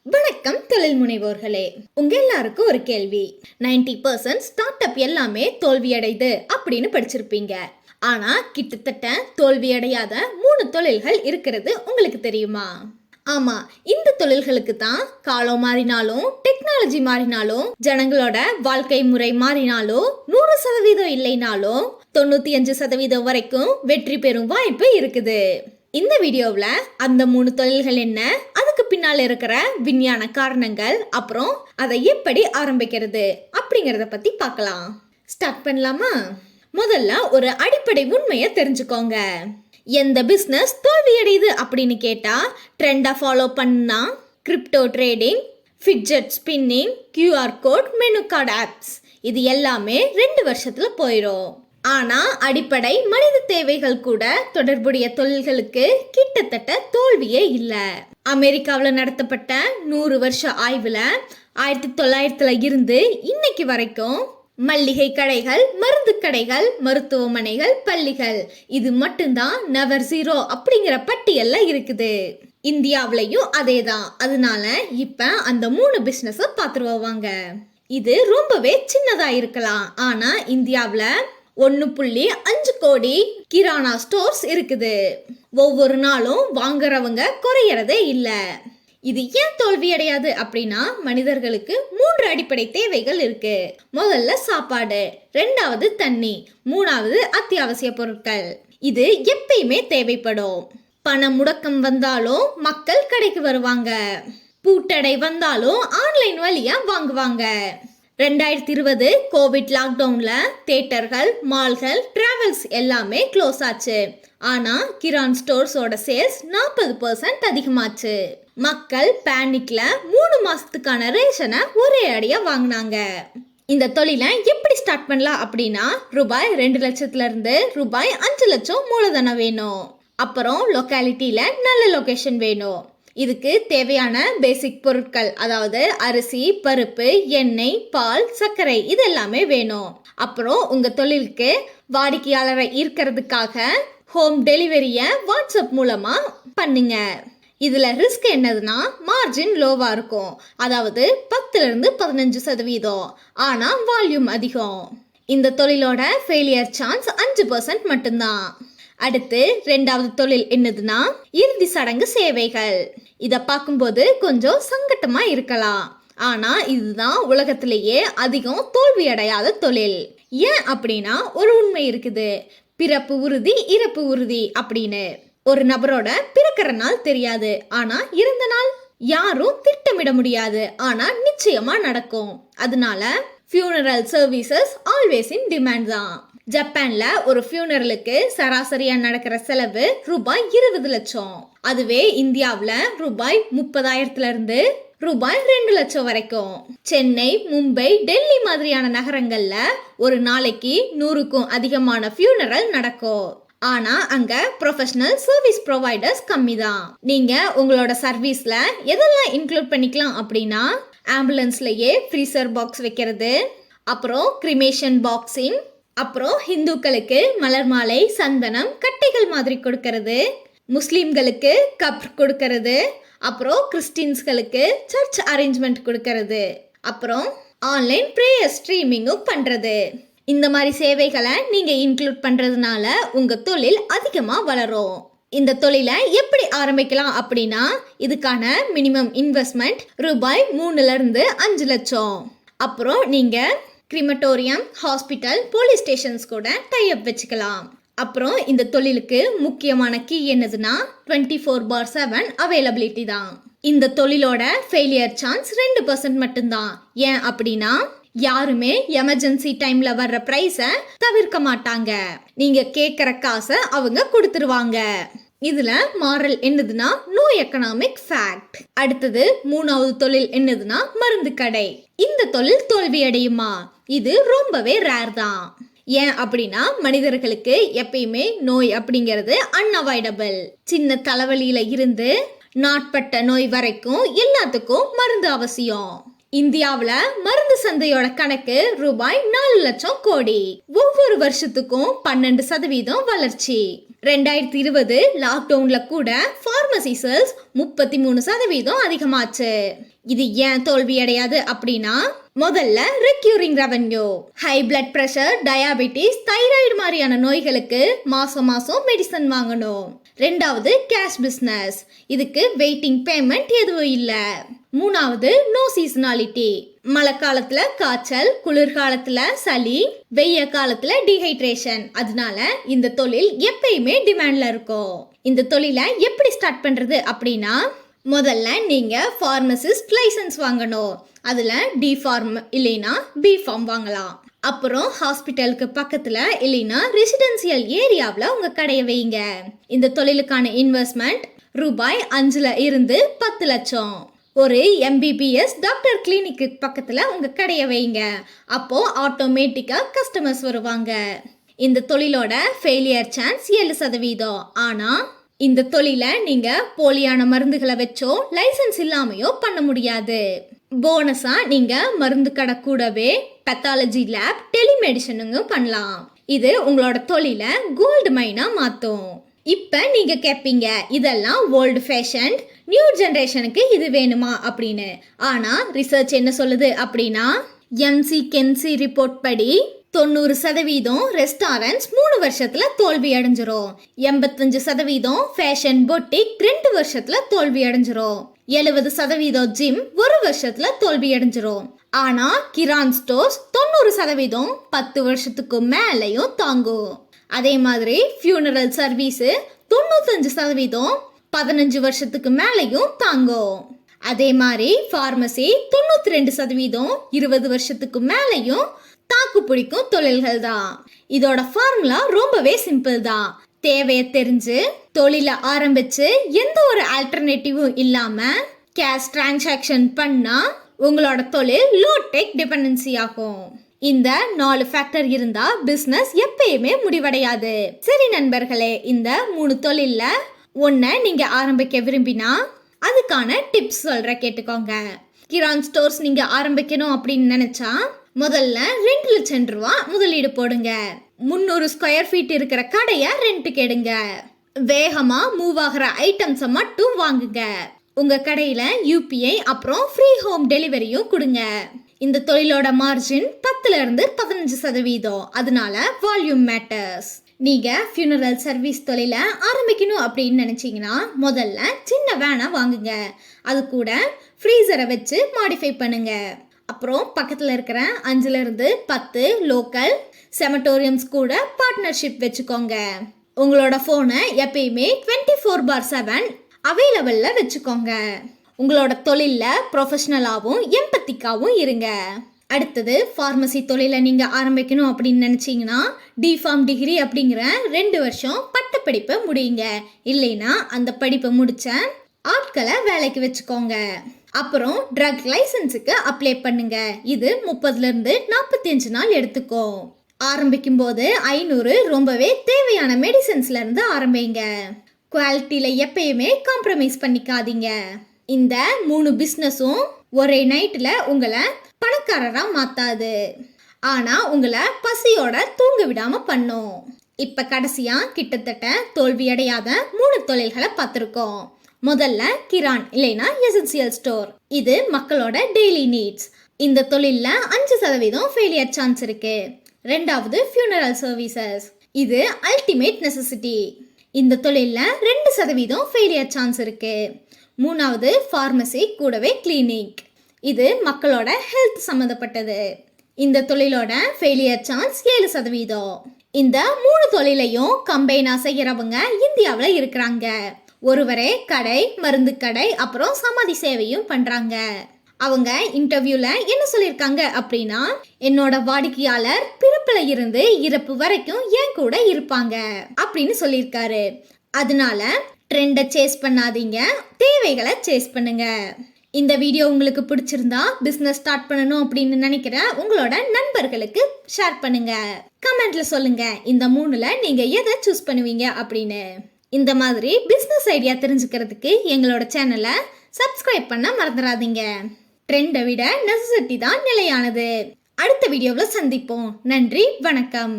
வணக்கம் தொழில் முனைவோர்களே, உங்க எல்லாருக்கும் ஒரு கேள்வி. 90% ஸ்டார்ட் அப் எல்லாமே தோல்வியடைது அப்படின்னு படிச்சிருப்பீங்க. ஆனா கிட்டத்தட்ட தோல்வியடையாத 3 தொழில்கள் இருக்கிறது உங்களுக்கு தெரியுமா? ஆமா, இந்த தொழில்களுக்கு தான் காலம் மாறினாலும், டெக்னாலஜி மாறினாலும், ஜனங்களோட வாழ்க்கை முறை மாறினாலும், 100% இல்லைனாலும் 95% வரைக்கும் வெற்றி பெறும் வாய்ப்பு இருக்குது. இந்த வீடியோவில் அந்த 3 தொழில்கள் என்ன, அதுக்கு பின்னால் இருக்கிற விஞ்ஞான காரணங்கள், அப்புறம் அதை எப்படி ஆரம்பிக்கிறது அப்படிங்கிறத பத்தி பார்க்கலாம். ஸ்டார்ட் பண்ணலாமா? முதல்ல ஒரு அடிப்படை உண்மையை தெரிஞ்சுக்கோங்க. எந்த பிஸ்னஸ் தோல்வியடையுது அப்படின்னு கேட்டா ட்ரெண்டை ஃபாலோ பண்ணா crypto trading, fidget spinning, QR code, menu card apps இது எல்லாமே 2 வருஷத்துல போயிடும். ஆனா அடிப்படை மனித தேவைகள் கூட தொடர்புடைய தொழில்களுக்கு கிட்டத்தட்ட தோல்வியே இல்ல. அமெரிக்காவில் நடத்தப்பட்ட 100 வருஷ ஆய்வுல 1900 இருந்து இன்னைக்கு வரைக்கும் மல்லிகை கடைகள், மருந்து கடைகள், மருத்துவமனைகள், பள்ளிகள் இது மட்டும்தான் நெவர் ஜீரோ அப்படிங்கிற பட்டியல்ல இருக்குது. இந்தியாவிலையும் அதேதான். அதனால இப்ப அந்த 3 பிசினஸ் பார்த்துருவாங்க. இது ரொம்பவே சின்னதா இருக்கலாம், ஆனா இந்தியாவில் 1.5 கோடி கிரானா ஸ்டோர்ஸ் இருக்குது. ஒவ்வொரு நாளும் வாங்குறவங்க குறையறதே இல்ல. இது ஏன் தோல்வி அடையாது அப்படின்னா மனிதர்களுக்கு 3 அடிப்படை தேவைகள் இருக்கு. முதல்ல சாப்பாடு, 2வது தண்ணி, 3வது அத்தியாவசிய பொருட்கள். இது எப்பயுமே தேவைப்படும். பண முடக்கம் வந்தாலும் மக்கள் கடைக்கு வருவாங்க. பூட்டடை வந்தாலும் ஆன்லைன் வழியா வாங்குவாங்க. 2020 கோவிட் லாக்டவுன்ல தியேட்டர்கள், மால்கள், டிராவல்ஸ் எல்லாமே க்ளோஸ் ஆச்சு. ஆனா கிரான் ஸ்டோர்ஸோட சேல்ஸ் 40% அதிகமாச்சு. மக்கள் பேனிக்ல 3 மாசத்துக்கான ரேஷனை ஒரே அடியா வாங்கினாங்க. இந்த தொழிலை எப்படி ஸ்டார்ட் பண்ணலாம் அப்படின்னா ரூபாய் 2 லட்சத்துல இருந்து ரூபாய் 5 லட்சம் மூலதனம் வேணும். அப்புறம் லொக்காலிட்டியில நல்ல லொகேஷன் வேணும். இதுக்கு தேவையான பேசிக் பொருட்கள், அதாவது அரிசி, பருப்பு, எண்ணெய், பால், சர்க்கரை இது எல்லாமே வேணும். அப்புறம் உங்க தொழிலுக்கு வாடிக்கையாளரை ஈர்க்கிறதுக்காக ஹோம் டெலிவரியை வாட்ஸ்அப் மூலமா பண்ணுங்க. இதுல ரிஸ்க் என்னதுன்னா மார்ஜின் லோவா இருக்கும், அதாவது 10 இருந்து 15%. ஆனா வால்யூம் அதிகம். இந்த தொழிலோட ஃபெயிலியர் சான்ஸ் 5% மட்டும்தான். அடுத்து 2வது தொழில் என்னதுன்னா இறுதி சடங்கு சேவைகள். இத பார்க்கும்போது கொஞ்சம் சங்கட்டமா இருக்கலாம், ஆனா இதுதான் உலகத்திலேயே அதிகம் தோல்வி அடையாத தொழில். ஏன் அப்படின்னா ஒரு உண்மை இருக்குது, பிறப்பு உறுதி இறப்பு உறுதி அப்படின்னு. ஒரு நபரோட பிறக்கிற நாள் தெரியாது, ஆனா இறந்த நாள் யாரும் திட்டமிட முடியாது, ஆனா நிச்சயமா நடக்கும். அதனால funeral services always in demand தான். ஜப்பான்ல ஒரு ஃபியூனரலுக்கு சராசரியா நடக்கிற செலவு ரூபாய் 20 லட்சம். அதுவே இந்தியாவில் ரூபாய் 30,000 இருந்து ரூபாய் 2 லட்சம் வரைக்கும். சென்னை, மும்பை, டெல்லி மாதிரியான நகரங்கள்ல ஒரு நாளைக்கு 100க்கும் அதிகமான ஃபியூனரல் நடக்கும். ஆனா அங்க ப்ரொஃபஷனல் சர்வீஸ் ப்ரொவைடர்ஸ் கம்மி தான். நீங்க உங்களோட சர்வீஸ்ல எதெல்லாம் இன்க்ளூட் பண்ணிக்கலாம் அப்படின்னா ஆம்புலன்ஸ்லயே ஃப்ரீசர் பாக்ஸ் வைக்கிறது, அப்புறம் கிரிமேஷன் பாக்ஸிங், அப்புறம் ஹிந்துக்களுக்கு மலர் மாலை, சந்தனம், கட்டைகள் மாதிரி கொடுக்கறது, முஸ்லீம்களுக்கு கப் கொடுக்கறது, அப்புறம் கிறிஸ்டின்ஸ்களுக்கு சர்ச் அரேஞ்ச்மெண்ட் கொடுக்கறது, அப்புறம் ஆன்லைன் ப்ரேயர் ஸ்ட்ரீமிங்கும் பண்றது. இந்த மாதிரி சேவைகளை நீங்க இன்க்ளூட் பண்றதுனால உங்க தொழில் அதிகமா வளரும். இந்த தொழிலை எப்படி ஆரம்பிக்கலாம் அப்படின்னா இதுக்கான மினிமம் இன்வெஸ்ட்மெண்ட் ரூபாய் 3 இருந்து 5 லட்சம். அப்புறம் நீங்க கிரிமட்டோரியம், ஹாஸ்பிட்டல், போலீஸ் ஸ்டேஷன்ஸ் கூட டைப் வச்சுக்கலாம். அப்புறம் இந்த தொழிலுக்கு முக்கியமான கீ என்னதுன்னா 24/7 அவைலபிலிட்டி தான். இந்த தொழிலோட ஃபெயிலியர் சான்ஸ் 2% மட்டும்தான். ஏன் அப்படின்னா யாருமே எமர்ஜென்சி டைம்ல வர்ற பிரைஸை தவிர்க்க மாட்டாங்க. நீங்க கேட்கிற காசை அவங்க கொடுத்துருவாங்க. இதுல மாரல் என்னதுன்னா நோ எக்கனாமிக் ஃபேக்ட். அடுத்தது 3வது தொழில் என்னதுன்னா மருந்து கடை. இந்த தொழில் தோல்வி அடையுமா? இது ரொம்பவே ரேர் தான். ஏன் அப்படின்னா மனிதர்களுக்கு எப்பயுமே நோய் அப்படிங்கிறது அன்அவாய்டபிள். சின்ன தலைவலியில இருந்து நாட்பட்ட நோய் வரைக்கும் எல்லாத்துக்கும் மருந்து அவசியம். இந்தியாவில் மருந்து சந்தையோட கணக்கு ரூபாய் 4 லட்சம் கோடி. ஒவ்வொரு வருஷத்துக்கும் 12% வளர்ச்சி. 2020 லாக்டவுன்ல கூட பார்மசி சேல்ஸ் 33% அதிகமாச்சு. இது ஏன் தோல்வி அடையாது அப்படின்னா, முதல்ல recurring revenue. High blood pressure, diabetes, thyroid மாதிரியான நோய்களுக்கு மாசம் மாசம் மெடிசன் வாங்கணும். ரெண்டாவது கேஷ் பிசினஸ். இதுக்கு வெயிட்டிங் பேமெண்ட் எதுவும் இல்ல. மூணாவது நோ சீசனாலிட்டி. மழை காலத்துல காய்ச்சல், குளிர்காலத்துல சளி, வெய்ய காலத்துல டீஹைட்ரேஷன். அதனால இந்த தொழில் எப்பயுமே டிமாண்ட்ல இருக்கும். இந்த தொழிலை எப்படி ஸ்டார்ட் பண்றது அப்படின்னா, முதல்ல நீங்க பார்மசிஸ்ட் லைசன்ஸ் வாங்கணும். அதுல டி ஃபார்ம் இல்லைன்னா பி ஃபார்ம் வாங்கலாம். அப்புறம் ஹாஸ்பிட்டலுக்கு பக்கத்துல இல்லைன்னா ரெசிடென்சியல் ஏரியாவில் உங்க கடையை வைங்க. இந்த தொழிலுக்கான இன்வெஸ்ட்மெண்ட் ரூபாய் 5 இருந்து 10 லட்சம். ஒரு MBBS டாக்டர் கிளினிக்கு பக்கத்துல உங்க கடையை வைங்க. அப்போ ஆட்டோமேட்டிக்கா கஸ்டமர்ஸ் வருவாங்க. இந்த தொழிலோட ஃபெயிலியர் சான்ஸ் 7%. ஆனா இந்த தொழிலை நீங்க போலியான மருந்துகளை வச்சோ லைசன்ஸ் இல்லாமையோ பண்ண முடியாது. போனஸா நீங்க மருந்து கடை கூடவே பெத்தாலஜி லேப், டெலிமெடிசனும் பண்ணலாம். இது உங்களோட தொழிலை கோல்டு மைனா மாத்தும். இப்ப நீங்க கேட்பீங்க, இதெல்லாம் ஓல்டு ஃபேஷன், நியூ ஜெனரேஷனுக்கு இது வேணுமா அப்படின்னு. ஆனா ரிசர்ச் என்ன சொல்லுது அப்படின்னா, McKinsey ரிப்போர்ட் படி 90% ரெஸ்டாரண்ட்ஸ் 3 வருஷத்துல தோல்வி அடைஞ்சிரும். 85% ஃபேஷன் பொட்டிக் 2 வருஷத்துல தோல்வி அடைஞ்சிரும். 70% ஜிம் 1 வருஷத்துல தோல்வி அடைஞ்சிரும். ஆனா கிரான் ஸ்டோர்ஸ் 90% 10 வருஷத்துக்கு மேலையும் தாங்கும். அதே மாதிரி ஃபியூனரல் சர்வீஸ் 95% 15 வருஷத்துக்கு மேலையும் தாங்கும். அதே மாதிரி பார்மசி 92% 20 வருஷத்துக்கு மேலையும் தாக்கு பிடிக்கும் தொழில்கள் தான். இதோட ஃபார்முலா ரொம்பவே சிம்பிள் தான். தேவையை தெரிஞ்சு தொழிலை ஆரம்பிச்சு எந்த ஒரு ஆல்டர்னேட்டிவும் இல்லாம கேஷ் டிரான்சாக்ஷன் பண்ணா உங்களோட தொழில் லோ டெக் டிபெண்டன்சி ஆகும். இந்த 4 ஃபேக்டர் இருந்தா பிசினஸ் எப்பயுமே முடிவடையாது. சரி நண்பர்களே, இந்த 3 தொழில்ல ஒன்ன நீங்க ஆரம்பிக்க விரும்பினா அதுக்கான டிப்ஸ் சொல்ற கேட்டுக்கோங்க. கிரான் ஸ்டோர்ஸ் நீங்க ஆரம்பிக்கணும் அப்படின்னு நினைச்சா முதல்ல 2 லட்சம் ரூபாய் முதலீடு போடுங்க. 300 ஸ்கொயர் ஃபீட் இருக்கிற கடையை ரெண்ட்டுக்கு எடுங்க. வேகமா மூவ் ஆகிற ஐட்டம்ஸை மட்டும் வாங்குங்க. உங்க கடையில UPI அப்புறம் ஃப்ரீ ஹோம் டெலிவரியும் கொடுங்க. இந்த தொழிலோட மார்ஜின் 10 இருந்து 15%. அதனால வால்யூம் மேட்டர்ஸ். நீங்க ஃபியூனரல் சர்வீஸ் தொழிலை ஆரம்பிக்கணும் அப்படின்னு நினைச்சீங்கன்னா முதல்ல சின்ன வேனை வாங்குங்க. அது கூட ஃப்ரீசரை வச்சு மாடிஃபை பண்ணுங்க. அப்புறம் பக்கத்தில் இருக்கிற 5 இருந்து 10 லோக்கல் செமட்டோரியம்ஸ் கூட பார்ட்னர்ஷிப் வச்சுக்கோங்க. உங்களோட ஃபோனை எப்பயுமே 24/7 அவைலபிளில் வச்சுக்கோங்க. உங்களோட தொழிலில் ப்ரொஃபஷ்னலாகவும் எம்பத்திக்காகவும் இருங்க. அடுத்தது பார்மசி தொழிலை நீங்கள் ஆரம்பிக்கணும் அப்படின்னு நினச்சிங்கன்னா டிஃபார்ம் டிகிரி அப்படிங்கிற 2 வருஷம் பட்டப்படிப்பை முடியுங்க. இல்லைன்னா அந்த படிப்பை முடிச்ச ஆட்களை வேலைக்கு வச்சுக்கோங்க. அப்புறம் ட்ரக் லைசன்ஸுக்கு அப்ளை பண்ணுங்க. இது 30 45 நாள் எடுத்துக்கும். ஆரம்பிக்கும் போது 500 ரொம்பவே தேவையான மெடிசன்ஸ்ல இருந்து ஆரம்பிங்க. குவாலிட்டியில எப்பயுமே காம்ப்ரமைஸ் பண்ணிக்காதீங்க. இந்த 3 பிஸ்னஸும் ஒரே நைட்ல உங்களை பணக்காரரா மாத்தாது. ஆனா உங்களை பசியோட தூங்க விடாம பண்ணும். இப்ப கடைசியா கிட்டத்தட்ட தோல்வியடையாத 3 தொழில்களை பார்த்திருக்கோம். முதல்ல கிரான் இல்லைன்னா எசென்சியல் ஸ்டோர். இது மக்களோட டெய்லி நீட்ஸ். இந்த தொழில்ல 5% ஃபெயிலியர் சான்ஸ் இருக்கு. ரெண்டாவது ஃபியூனரல் சர்வீசஸ். இது அல்டிமேட் நெசசிட்டி. இந்த தொழில்ல 2% ஃபெயிலியர் சான்ஸ் இருக்கு. மூணாவது பார்மசி கூடவே கிளினிக். இது மக்களோட ஹெல்த் சம்மந்தப்பட்டது. இந்த தொழிலோட ஃபெயிலியர் சான்ஸ் 7%. இந்த 3 தொழிலையும் கம்பைனா செய்யறவங்க இந்தியாவில் இருக்கிறாங்க. ஒருவரே கடை, மருந்து கடை, அப்புறம் சமாதி சேவையும் பண்றாங்க. அவங்க இன்டர்வியூல என்ன சொல்லியிருக்காங்க அப்படின்னா, என்னோட வாடிக்கையாளர் பிறப்புல இருந்து இறப்பு வரைக்கும் என் கூட இருப்பாங்க அப்படின்னு சொல்லியிருக்காரு. அதனால ட்ரெண்டை சேஸ் பண்ணாதீங்க, தேவைகளை சேஸ் பண்ணுங்க. இந்த வீடியோ உங்களுக்கு பிடிச்சிருந்தா பிஸ்னஸ் ஸ்டார்ட் பண்ணணும் அப்படின்னு நினைக்கிற உங்களோட நண்பர்களுக்கு ஷேர் பண்ணுங்க. கமெண்ட்ல சொல்லுங்க இந்த 3ல நீங்க எதை சூஸ் பண்ணுவீங்க அப்படின்னு. இந்த மாதிரி பிஸ்னஸ் ஐடியா தெரிஞ்சுக்கிறதுக்கு எங்களோட சேனலை சப்ஸ்கிரைப் பண்ண மறந்துடாதீங்க. ட்ரெண்டை விட நெசசிட்டி தான் நிலையானது. அடுத்த வீடியோவில் சந்திப்போம். நன்றி, வணக்கம்.